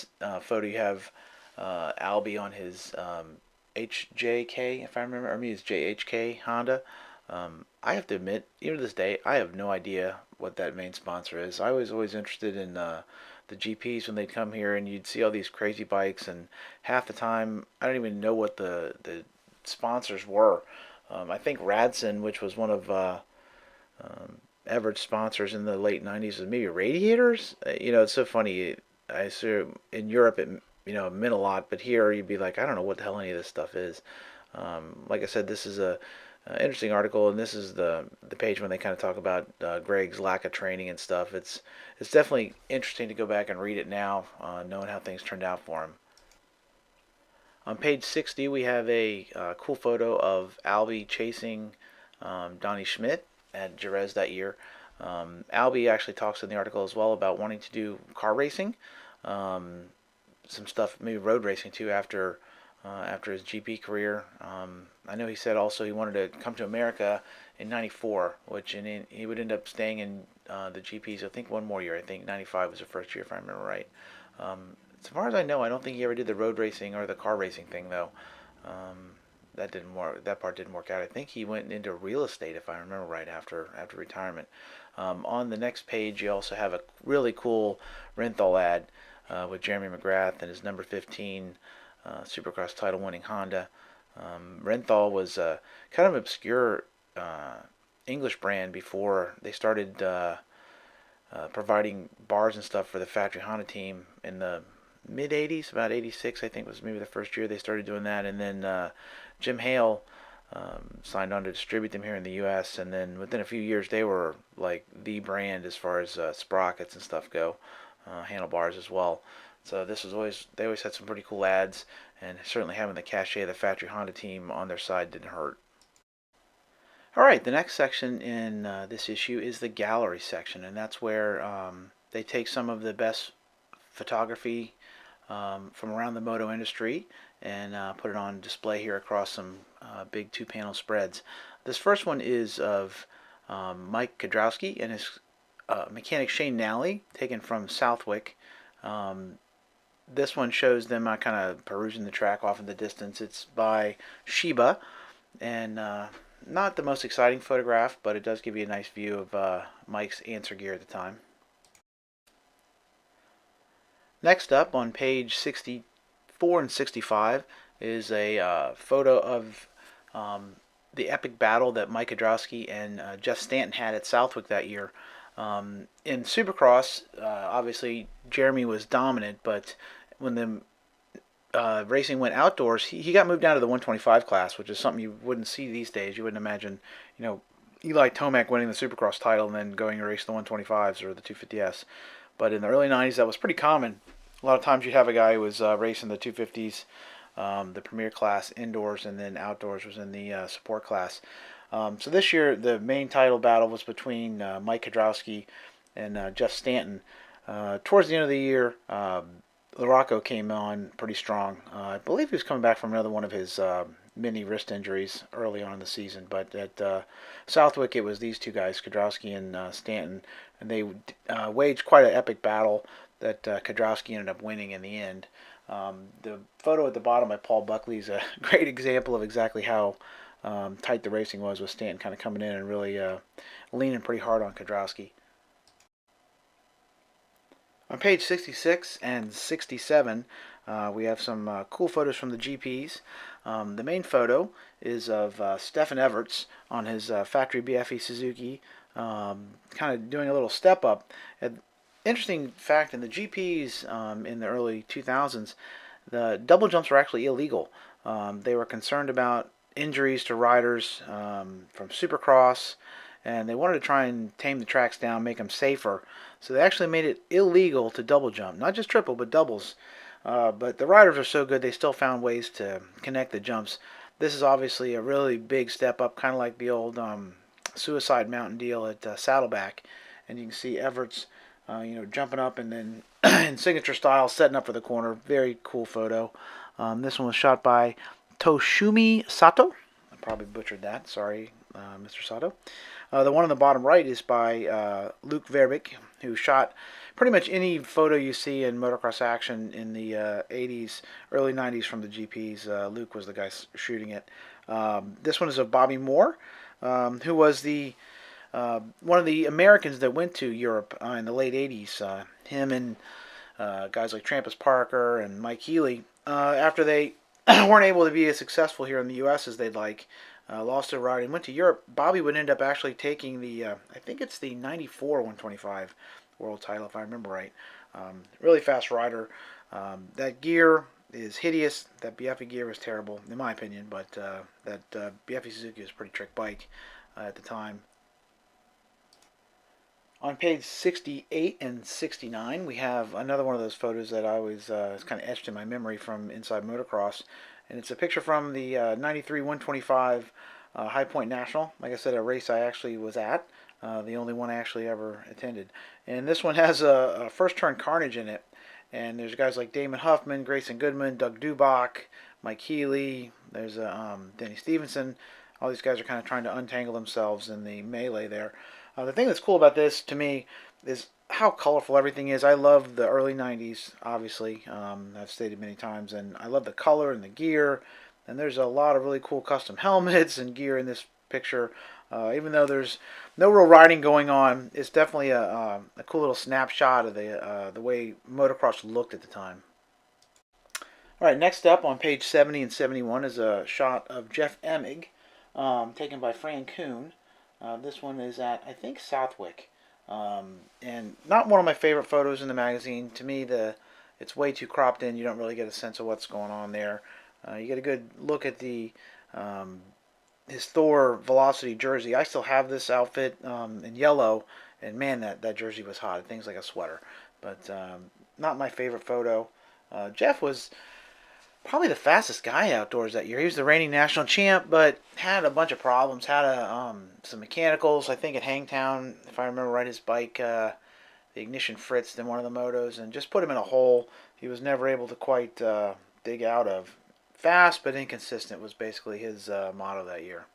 photo, you have Albie on his HJK, if I remember, or maybe it's JHK Honda. I have to admit, even to this day, I have no idea what that main sponsor is. I was always interested in the GPs when they'd come here, and you'd see all these crazy bikes, and half the time I don't even know what the sponsors were. I think Radson, which was one of Everett's sponsors in the late '90s, was maybe Radiators. It's so funny. I assume in Europe it meant a lot, but here you'd be like, I don't know what the hell any of this stuff is. Like I said, this is a interesting article, and this is the page when they kind of talk about Greg's lack of training and stuff. It's definitely interesting to go back and read it now, knowing how things turned out for him. On page 60, we have a cool photo of Albie chasing Donnie Schmidt at Jerez that year. Albie actually talks in the article as well about wanting to do car racing, some stuff, maybe road racing too, after his GP career. I know he said also he wanted to come to America in '94, and he would end up staying in the GPs, I think, one more year. I think '95 was the first year, if I remember right. As far as I know, I don't think he ever did the road racing or the car racing thing, though. That didn't work. That part didn't work out. I think he went into real estate, if I remember right, after retirement. On the next page, you also have a really cool Renthal ad with Jeremy McGrath and his number 15 Supercross title-winning Honda. Renthal was kind of an obscure English brand before they started providing bars and stuff for the factory Honda team in the mid 80s, about 86 I think was maybe the first year they started doing that. And then Jim Hale signed on to distribute them here in the US, and then within a few years they were like the brand as far as sprockets and stuff go, handlebars as well. So they always had some pretty cool ads, and certainly having the cachet of the factory Honda team on their side didn't hurt. Alright, the next section in this issue is the gallery section, and that's where they take some of the best photography from around the moto industry and put it on display here across some big two-panel spreads. This first one is of Mike Kiedrowski and his mechanic Shane Nally, taken from Southwick. This one shows them kind of perusing the track off in the distance. It's by Sheba, and not the most exciting photograph, but it does give you a nice view of Mike's answer gear at the time. Next up on page 64 and 65 is a photo of the epic battle that Mike Kiedrowski and Jeff Stanton had at Southwick that year. In Supercross, obviously Jeremy was dominant, but when the racing went outdoors, he got moved down to the 125 class, which is something you wouldn't see these days. You wouldn't imagine, Eli Tomac winning the Supercross title and then going to race the 125s or the 250s. But in the early 90s, that was pretty common. A lot of times you'd have a guy who was racing the 250s, the premier class indoors, and then outdoors was in the support class. So this year, the main title battle was between Mike Kiedrowski and Jeff Stanton. Towards the end of the year, LaRocco came on pretty strong. I believe he was coming back from another one of his mini wrist injuries early on in the season. But at Southwick, it was these two guys, Kiedrowski and Stanton, and they waged quite an epic battle that Kiedrowski ended up winning in the end. The photo at the bottom by Paul Buckley is a great example of exactly how tight the racing was, with Stanton kind of coming in and really leaning pretty hard on Kiedrowski. On page 66 and 67, we have some cool photos from the GPs. The main photo is of Stefan Everts on his factory BFE Suzuki, kind of doing a little step up. Interesting fact, in the GPs in the early 2000s, the double jumps were actually illegal. They were concerned about injuries to riders from Supercross, and they wanted to try and tame the tracks down, make them safer. So they actually made it illegal to double jump, not just triple, but doubles. But the riders are so good, they still found ways to connect the jumps. This is obviously a really big step up, kind of like the old Suicide Mountain deal at Saddleback. And you can see Everts, jumping up and then in signature style, setting up for the corner. Very cool photo. This one was shot by Toshumi Sato. I probably butchered that. Sorry, Mr. Sato. The one on the bottom right is by Luke Verbeek, who shot pretty much any photo you see in motocross action in the 80s, early 90s from the GPs. Luke was the guy shooting it. This one is of Bobby Moore, who was the one of the Americans that went to Europe in the late 80s. Him and guys like Trampus Parker and Mike Healy, after they weren't able to be as successful here in the U.S. as they'd like, lost their ride and went to Europe. Bobby would end up actually taking the, I think it's the 94 125 world title, if I remember right. Really fast rider. That gear is hideous. That BFE gear was terrible, in my opinion, but that BFE Suzuki was a pretty trick bike at the time. On page 68 and 69, we have another one of those photos that I always is kind of etched in my memory from Inside Motocross. And it's a picture from the 93 125 High Point National. Like I said, a race I actually was at. The only one I actually ever attended. And this one has a first turn carnage in it. And there's guys like Damon Huffman, Grayson Goodman, Doug Dubach, Mike Healy. There's Denny Stevenson. All these guys are kind of trying to untangle themselves in the melee there. The thing that's cool about this, to me, is how colorful everything is. I love the early 90s, obviously. I've stated many times. And I love the color and the gear. And there's a lot of really cool custom helmets and gear in this picture. Even though there's no real riding going on, it's definitely a cool little snapshot of the way motocross looked at the time. All right, next up on page 70 and 71 is a shot of Jeff Emig, taken by Fran Kuhn. This one is at, I think, Southwick. And not one of my favorite photos in the magazine. To me, it's way too cropped in. You don't really get a sense of what's going on there. You get a good look at his Thor Velocity jersey. I still have this outfit in yellow, and man, that jersey was hot. Things like a sweater. But not my favorite photo. Jeff was probably the fastest guy outdoors that year. He was the reigning national champ, but had a bunch of problems. Had some mechanicals, I think, at Hangtown, if I remember right. His bike, the ignition fritzed in one of the motos and just put him in a hole he was never able to quite dig out of. Fast but inconsistent was basically his motto that year.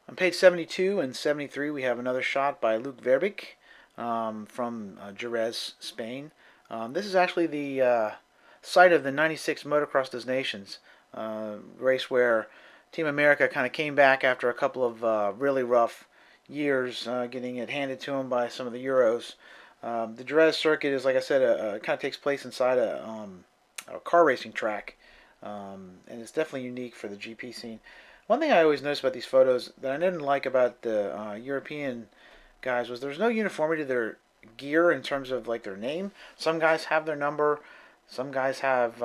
On page 72 and 73, we have another shot by Luke Verbeek from Jerez, Spain. This is actually the site of the '96 Motocross des Nations race where Team America kind of came back after a couple of really rough years, getting it handed to them by some of the Euros. The Jerez circuit is, like I said, kind of takes place inside a car racing track, and it's definitely unique for the GP scene. One thing I always noticed about these photos that I didn't like about the European guys was there's no uniformity to their gear in terms of like their name. Some guys have their number, some guys have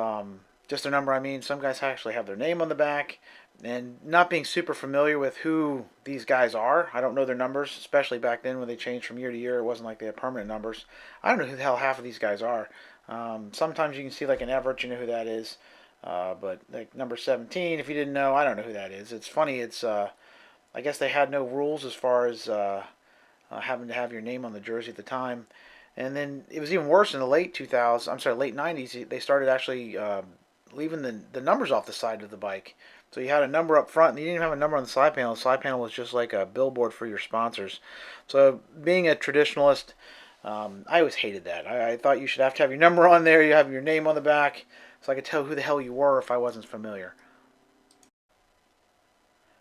just their number. I mean, some guys actually have their name on the back. And not being super familiar with who these guys are, I don't know their numbers, especially back then when they changed from year to year. It wasn't like they had permanent numbers. I don't know who the hell half of these guys are. Sometimes you can see like an Everett, you know who that is. But like number 17, if you didn't know, I don't know who that is. It's funny. It's I guess they had no rules as far as having to have your name on the jersey at the time. And then it was even worse in the late 2000s. I'm sorry, late 90s. They started actually leaving the numbers off the side of the bike. So you had a number up front, and you didn't even have a number on the side panel. The side panel was just like a billboard for your sponsors. So being a traditionalist, I always hated that. I thought you should have to have your number on there. You have your name on the back, so I could tell who the hell you were if I wasn't familiar.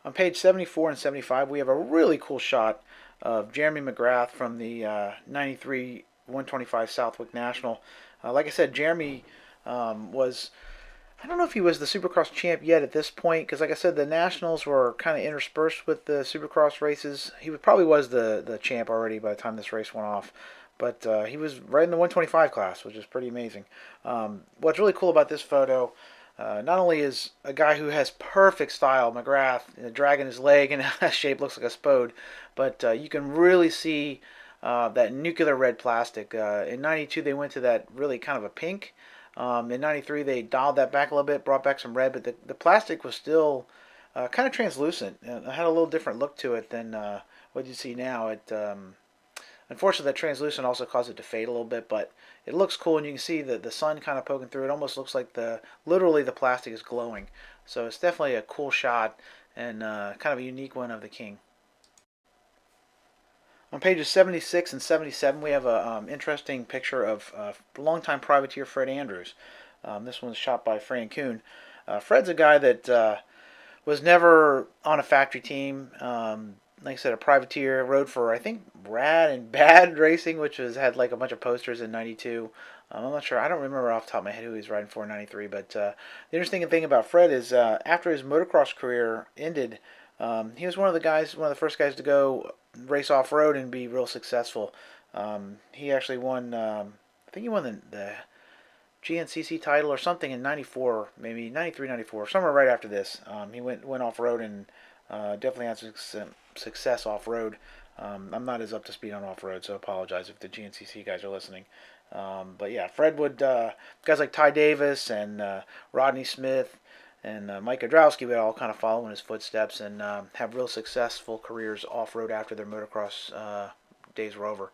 On page 74 and 75, we have a really cool shot of Jeremy McGrath from the 93 125 Southwick National. Like I said, Jeremy was, I don't know if he was the Supercross champ yet at this point, because like I said, the Nationals were kind of interspersed with the Supercross races. He probably was the champ already by the time this race went off. But he was right in the 125 class, which is pretty amazing. What's really cool about this photo, not only is a guy who has perfect style, McGrath, dragging his leg in a shape looks like a spode, but you can really see that nuclear red plastic. In 92, they went to that really kind of a pink. In 93, they dialed that back a little bit, brought back some red, but the plastic was still kind of translucent. It had a little different look to it than what you see now. Unfortunately, that translucent also caused it to fade a little bit, but it looks cool, and you can see the sun kind of poking through. It almost looks like literally the plastic is glowing. So it's definitely a cool shot and kind of a unique one of the King. On pages 76 and 77, we have an interesting picture of longtime privateer Fred Andrews. This one's shot by Fran Kuhn. Fred's a guy that was never on a factory team. Like I said, a privateer, rode for, I think, Rad and Bad Racing, which had like a bunch of posters in 92. I'm not sure. I don't remember off the top of my head who he was riding for in 93. But the interesting thing about Fred is after his motocross career ended, he was one of the first guys to go race off-road and be real successful. He actually won, I think he won the GNCC title or something in 94, maybe 93, 94, somewhere right after this. He went off-road and definitely had some success off-road. I'm not as up to speed on off-road, so I apologize if the GNCC guys are listening. But yeah, Fred would, guys like Ty Davis and Rodney Smith and Mike Kiedrowski would all kind of follow in his footsteps and have real successful careers off-road after their motocross days were over.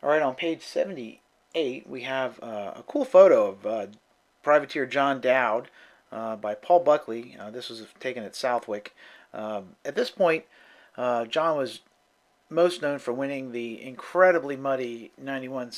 All right, on page 78, we have a cool photo of Privateer John Dowd by Paul Buckley. This was taken at Southwick. At this point, John was most known for winning the incredibly muddy 91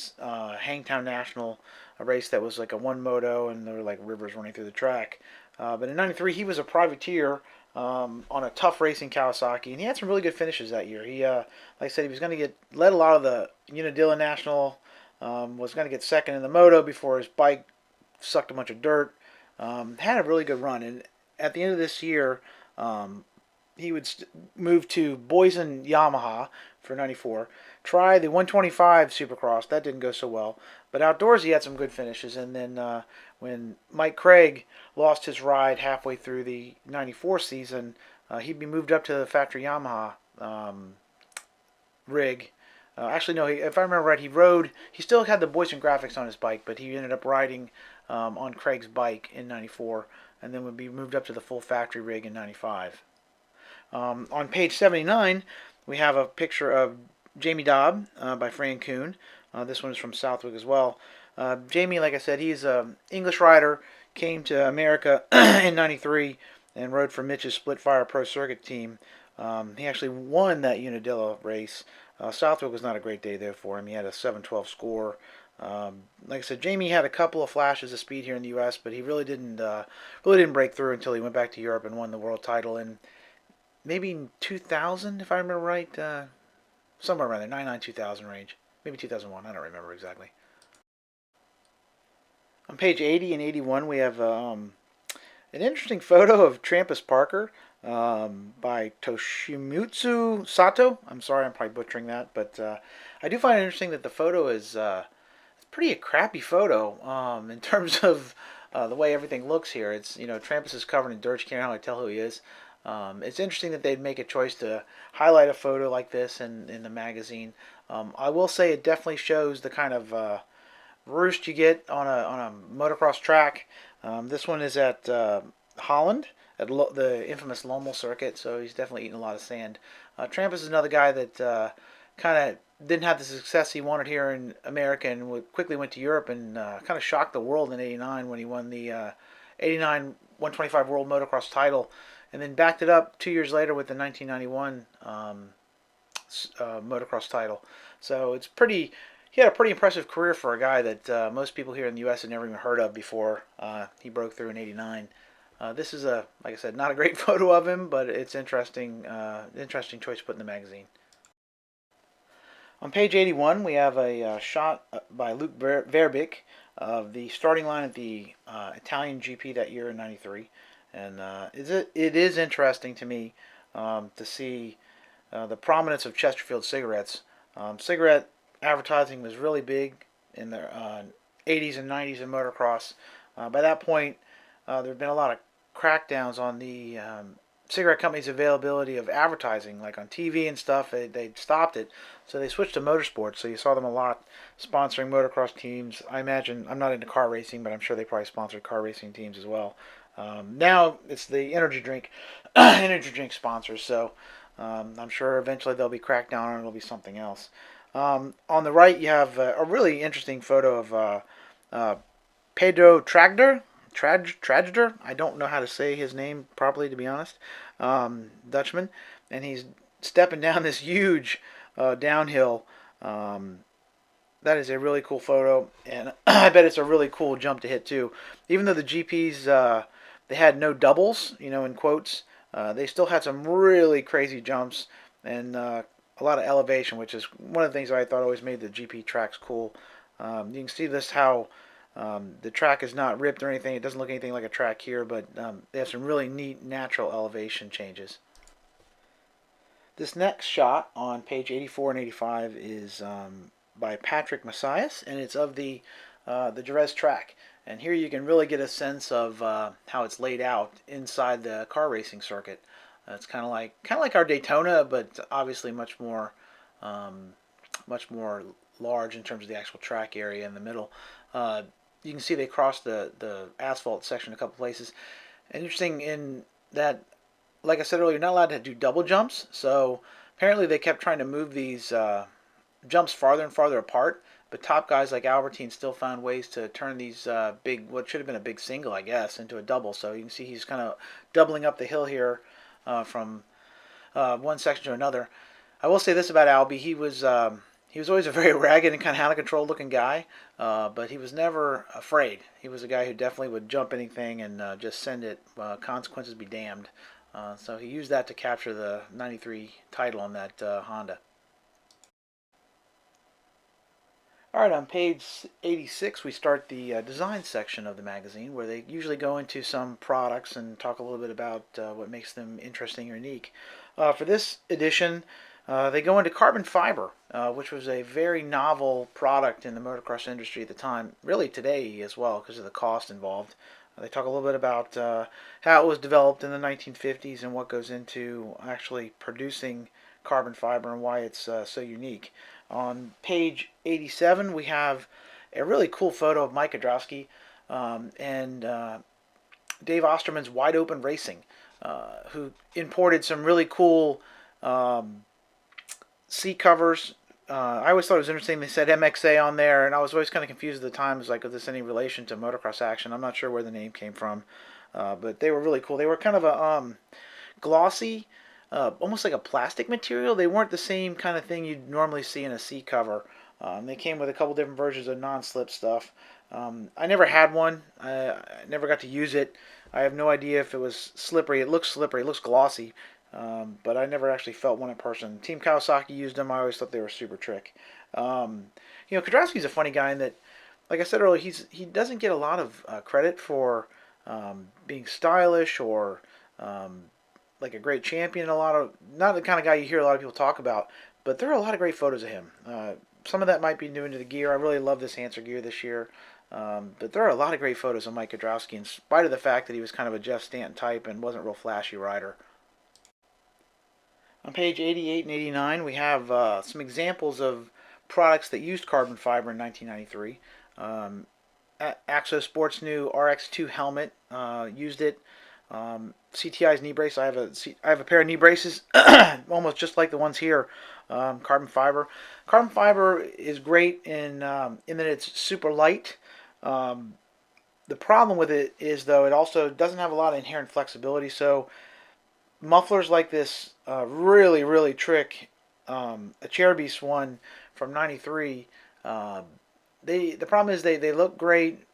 Hangtown National, a race that was like a one moto and there were like rivers running through the track. But in 93, he was a privateer on a tough racing Kawasaki, and he had some really good finishes that year. He, like I said, he was going to led a lot of the Unadilla National, was going to get second in the moto before his bike sucked a bunch of dirt. Had a really good run, and at the end of this year, he would move to Boysen Yamaha for 94. Try the 125 Supercross. That didn't go so well. But outdoors, he had some good finishes. And then when Mike Craig lost his ride halfway through the 94 season, he'd be moved up to the factory Yamaha rig. Actually, no, if I remember right, he still had the Boysen graphics on his bike, but he ended up riding on Craig's bike in 94 and then would be moved up to the full factory rig in 95. On page 79, we have a picture of Jamie Dobb by Fran Kuhn. This one is from Southwick as well. Jamie, like I said, he's an English rider, came to America in 93 and rode for Mitch's Splitfire Pro Circuit team. He actually won that Unadilla race. Southwick was not a great day there for him. He had a 7:12 score. Like I said, Jamie had a couple of flashes of speed here in the U.S., but he really didn't break through until he went back to Europe and won the world title in maybe 2000, if I remember right, somewhere around there, 99 2000 range, maybe 2001. I don't remember exactly. On page 80 and 81, we have an interesting photo of Trampus Parker by Toshimitsu Sato. I'm sorry, I'm probably butchering that, but I do find it interesting that the photo is pretty a crappy photo in terms of the way everything looks here. It's Trampus is covered in dirt. You can't really tell who he is. It's interesting that they'd make a choice to highlight a photo like this in the magazine. I will say it definitely shows the kind of roost you get on a motocross track. This one is at Holland at the infamous Lommel circuit, so he's definitely eating a lot of sand. Trampus is another guy that kind of didn't have the success he wanted here in America and quickly went to Europe and kind of shocked the world in '89 when he won the '89 125 World Motocross title, and then backed it up 2 years later with the 1991 motocross title. So it's pretty. He had a pretty impressive career for a guy that most people here in the U.S. had never even heard of before he broke through in '89. This is like I said, not a great photo of him, but it's interesting. Interesting choice to put in the magazine. On page 81, we have a shot by Luke Verbeek of the starting line at the Italian GP that year in '93, and it is interesting to me to see the prominence of Chesterfield cigarettes. Cigarette advertising was really big in the 80s and 90s in motocross. By that point, there had been a lot of crackdowns on the cigarette companies' availability of advertising, like on TV and stuff. They stopped it, so they switched to motorsports. So you saw them a lot sponsoring motocross teams. I imagine, I'm not into car racing, but I'm sure they probably sponsored car racing teams as well. Now it's the energy drink energy drink sponsors. So I'm sure eventually they'll be cracked down and it'll be something else. On the right, you have a really interesting photo of Pedro Tragder. I don't know how to say his name properly, to be honest. Dutchman, and he's stepping down this huge downhill. That is a really cool photo, and I bet it's a really cool jump to hit too. Even though the GPs they had no doubles, in quotes, they still had some really crazy jumps and a lot of elevation, which is one of the things that I thought always made the GP tracks cool. You can see this how the track is not ripped or anything. It doesn't look anything like a track here, but they have some really neat natural elevation changes. This next shot on page 84 and 85 is by Patrick Messias, and it's of the Jerez track. And here you can really get a sense of how it's laid out inside the car racing circuit. It's kind of like our Daytona, but obviously much more large in terms of the actual track area in the middle. You can see they crossed the asphalt section a couple places. And interesting in that, like I said earlier, you're not allowed to do double jumps. So apparently they kept trying to move these jumps farther and farther apart. But top guys like Albertyn still found ways to turn these what should have been a big single, I guess, into a double. So you can see he's kind of doubling up the hill here from one section to another. I will say this about Albie: he was always a very ragged and kind of out of control looking guy, but he was never afraid. He was a guy who definitely would jump anything and just send it. Consequences be damned. So he used that to capture the '93 title on that Honda. All right, on page 86, we start the design section of the magazine, where they usually go into some products and talk a little bit about what makes them interesting or unique. For this edition, they go into carbon fiber, which was a very novel product in the motocross industry at the time, really today as well, because of the cost involved. They talk a little bit about how it was developed in the 1950s and what goes into actually producing carbon fiber and why it's so unique. On page 87, we have a really cool photo of Mike Kiedrowski and Dave Osterman's Wide Open Racing, who imported some really cool seat covers. I always thought it was interesting. They said MXA on there, and I was always kind of confused at the time. It was like, is this any relation to motocross action? I'm not sure where the name came from, but they were really cool. They were kind of a glossy almost like a plastic material. They weren't the same kind of thing you'd normally see in a seat cover. They came with a couple different versions of non-slip stuff. I never had one. I never got to use it. I have no idea if it was slippery. It looks slippery. It looks glossy. But I never actually felt one in person. Team Kawasaki used them. I always thought they were super trick. Kiedrowski's a funny guy in that, like I said earlier, he doesn't get a lot of credit for being stylish or like a great champion. Not the kind of guy you hear a lot of people talk about, but there are a lot of great photos of him. Some of that might be new into the gear. I really love this Hanser gear this year. But there are a lot of great photos of Mike Kiedrowski, in spite of the fact that he was kind of a Jeff Stanton type and wasn't a real flashy rider. On page 88 and 89, we have some examples of products that used carbon fiber in 1993. Axo Sports' new RX2 helmet used it. CTI's knee brace. I have a pair of knee braces, almost just like the ones here. Carbon fiber. Carbon fiber is great in that it's super light. The problem with it is, though, it also doesn't have a lot of inherent flexibility. So mufflers like this really trick. A Cherubies one from '93. The problem is they look great.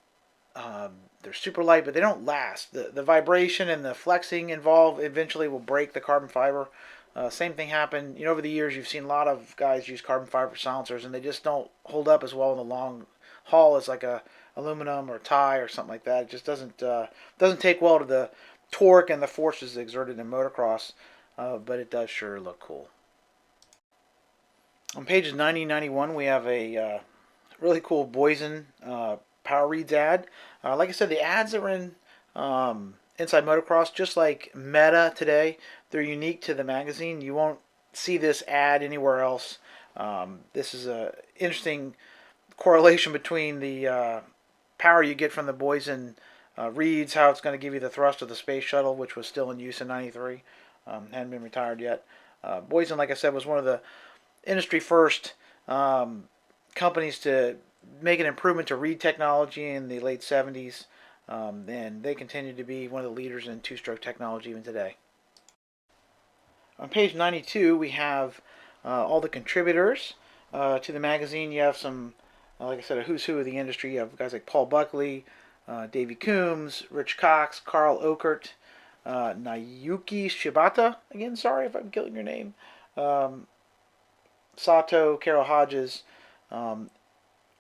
They're super light, but they don't last. The vibration and the flexing involved eventually will break the carbon fiber. Same thing happened. Over the years, you've seen a lot of guys use carbon fiber silencers, and they just don't hold up as well in the long haul as like a aluminum or tie or something like that. It just doesn't take well to the torque and the forces exerted in motocross, but it does sure look cool. On pages 90 and 91, we have a really cool Boysen Power Reads ad. Like I said, the ads that were in Inside Motocross, just like Meta today, they're unique to the magazine. You won't see this ad anywhere else. This is an interesting correlation between the power you get from the Boysen reads, how it's going to give you the thrust of the space shuttle, which was still in use in '93, hadn't been retired yet. Boysen, like I said, was one of the industry first companies to make an improvement to read technology in the late '70s, and they continue to be one of the leaders in two-stroke technology even today. On page 92, we have all the contributors to the magazine. You have some, like I said, a who's who of the industry. You have guys like Paul Buckley, Davey Coombs, Rich Cox, Carl Okert, Nayuki Shibata. Again, sorry if I'm killing your name. Sato, Carol Hodges.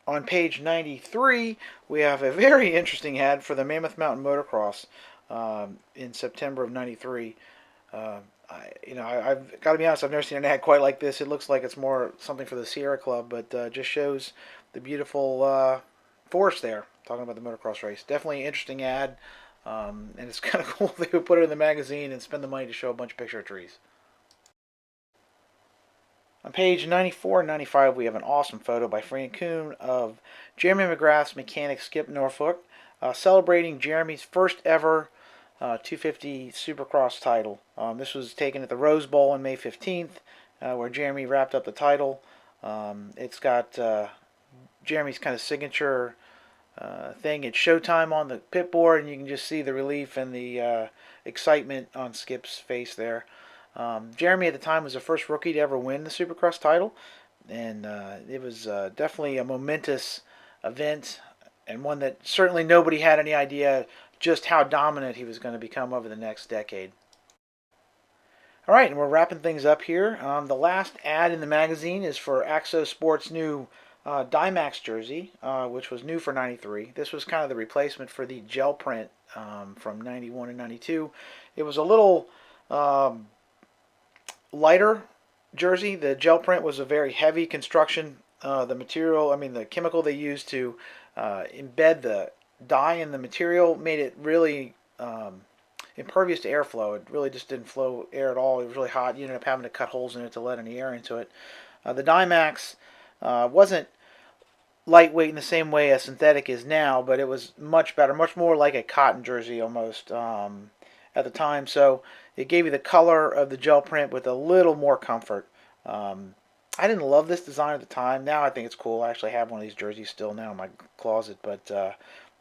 On page 93, we have a very interesting ad for the Mammoth Mountain Motocross in September of '93. I've got to be honest, I've never seen an ad quite like this. It looks like it's more something for the Sierra Club, but just shows the beautiful forest there, talking about the motocross race. Definitely an interesting ad, and it's kind of cool they would put it in the magazine and spend the money to show a bunch of picture of trees. On page 94 and 95, we have an awesome photo by Fran Kuhn of Jeremy McGrath's mechanic Skip Norfolk, celebrating Jeremy's first ever 250 Supercross title. This was taken at the Rose Bowl on May 15th, where Jeremy wrapped up the title. It's got Jeremy's kind of signature thing. It's showtime on the pit board, and you can just see the relief and the excitement on Skip's face there. Jeremy at the time was the first rookie to ever win the Supercross title, and it was definitely a momentous event, and one that certainly nobody had any idea just how dominant he was going to become over the next decade. All right, and we're wrapping things up here. The last ad in the magazine is for Axo Sports' new Dymax jersey, which was new for '93. This was kind of the replacement for the gel print from '91 and '92. It was a little lighter jersey. The gel print was a very heavy construction. The chemical they used to embed the dye in the material made it really impervious to airflow. It really just didn't flow air at all. It was really hot. You ended up having to cut holes in it to let any air into it. The Dymax wasn't lightweight in the same way as synthetic is now, but it was much better, much more like a cotton jersey almost at the time. So it gave you the color of the gel print with a little more comfort. I didn't love this design at the time. Now I think it's cool. I actually have one of these jerseys still now in my closet, but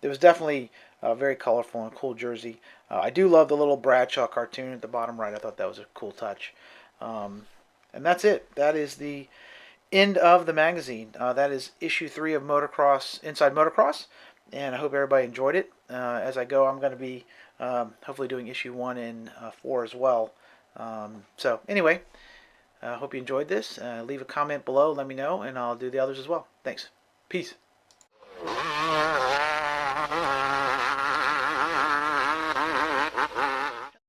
it was definitely very colorful and cool jersey. I do love the little Bradshaw cartoon at the bottom right. I thought that was a cool touch. And that's it. That is the end of the magazine. That is issue 3 of Motocross, Inside Motocross, and I hope everybody enjoyed it. As I go, I'm going to be hopefully doing issue 1 and 4 as well. So anyway, I hope you enjoyed this. Leave a comment below, let me know, and I'll do the others as well. Thanks. Peace.